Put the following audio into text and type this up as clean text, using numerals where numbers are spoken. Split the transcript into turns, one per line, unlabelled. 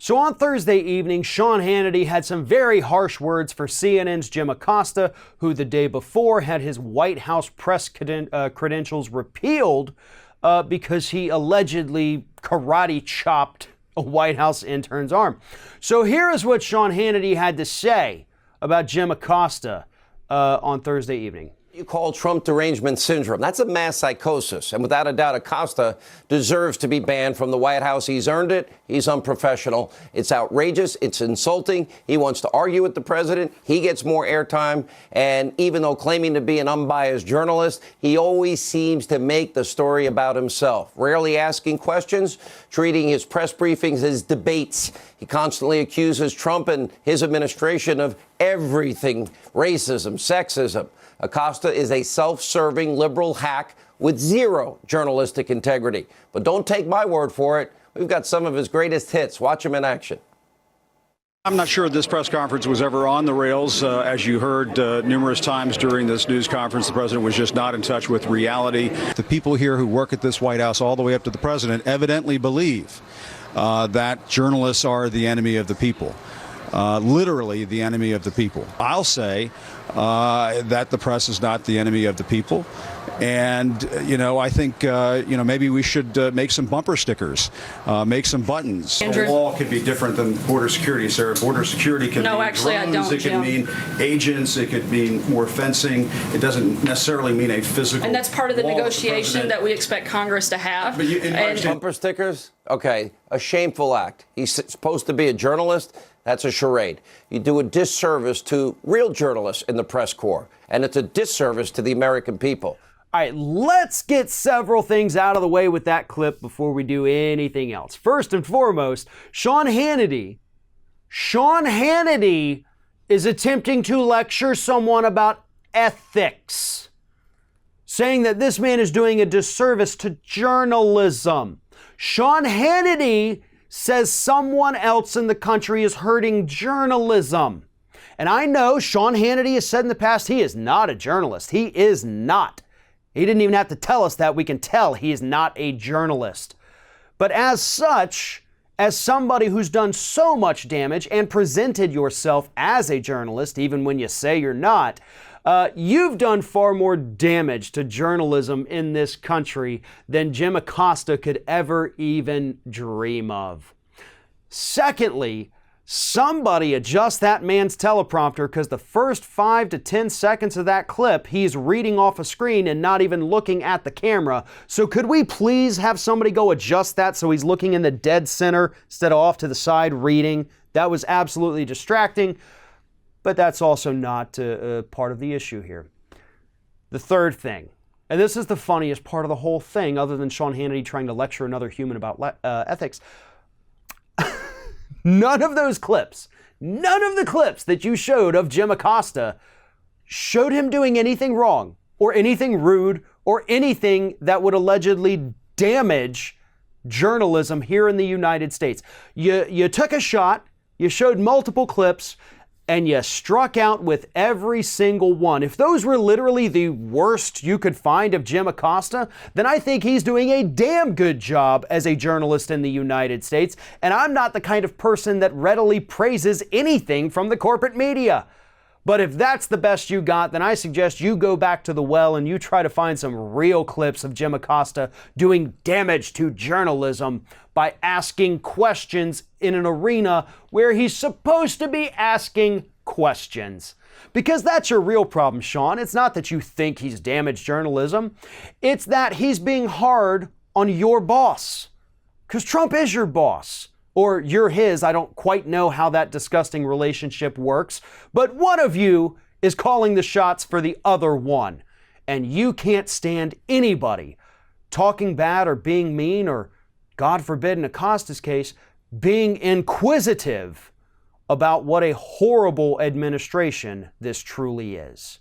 So on Thursday evening, Sean Hannity had some very harsh words for CNN's Jim Acosta, who the day before had his White House press credentials repealed because he allegedly karate chopped a White House intern's arm. So here is what Sean Hannity had to say about Jim Acosta on Thursday evening.
You call Trump derangement syndrome. That's a mass psychosis. And without a doubt, Acosta deserves to be banned from the White House. He's earned it. He's unprofessional. It's outrageous. It's insulting. He wants to argue with the president. He gets more airtime. And even though claiming to be an unbiased journalist, he always seems to make the story about himself, rarely asking questions, treating his press briefings as debates. He constantly accuses Trump and his administration of everything: racism, sexism. Acosta is a self-serving liberal hack with zero journalistic integrity. But don't take my word for it. We've got some of his greatest hits. Watch him in action.
I'm not sure this press conference was ever on the rails. As you heard numerous times during this news conference, the president was just not in touch with reality. The people here who work at this White House all the way up to the president evidently believe that journalists are the enemy of the people. Literally the enemy of the people. I'll say that the press is not the enemy of the people. And, I think, maybe we should make some bumper stickers, make some buttons.
Andrew.
The law could be different than border security, Sarah. Border security can mean drones, it can mean agents, it could mean more fencing. It doesn't necessarily mean a physical.
And that's part of the
wall
negotiation that we expect Congress to have.
But bumper stickers? Okay, a shameful act. He's supposed to be a journalist. That's a charade. You do a disservice to real journalists in the press corps, and it's a disservice to the American people.
All right, let's get several things out of the way with that clip before we do anything else. First and foremost, Sean Hannity is attempting to lecture someone about ethics, saying that this man is doing a disservice to journalism. Sean Hannity says someone else in the country is hurting journalism. And I know Sean Hannity has said in the past he is not a journalist. He is not. He didn't even have to tell us that. We can tell he is not a journalist. But as such, as somebody who's done so much damage and presented yourself as a journalist, even when you say you're not, you've done far more damage to journalism in this country than Jim Acosta could ever even dream of. Secondly, somebody adjust that man's teleprompter, because the first 5 to 10 seconds of that clip, he's reading off a screen and not even looking at the camera. So could we please have somebody go adjust that so he's looking in the dead center instead of off to the side reading? That was absolutely distracting, but that's also not part of the issue here. The third thing, and this is the funniest part of the whole thing, other than Sean Hannity trying to lecture another human about ethics. None of the clips that you showed of Jim Acosta showed him doing anything wrong or anything rude or anything that would allegedly damage journalism here in the United States. You took a shot, you showed multiple clips, and you struck out with every single one. If those were literally the worst you could find of Jim Acosta, then I think he's doing a damn good job as a journalist in the United States, and I'm not the kind of person that readily praises anything from the corporate media. But if that's the best you got, then I suggest you go back to the well and you try to find some real clips of Jim Acosta doing damage to journalism by asking questions in an arena where he's supposed to be asking questions. Because that's your real problem, Sean. It's not that you think he's damaged journalism. It's that he's being hard on your boss. Because Trump is your boss. Or you're his. I don't quite know how that disgusting relationship works. But one of you is calling the shots for the other one. And you can't stand anybody talking bad or being mean or, God forbid in Acosta's case, being inquisitive about what a horrible administration this truly is.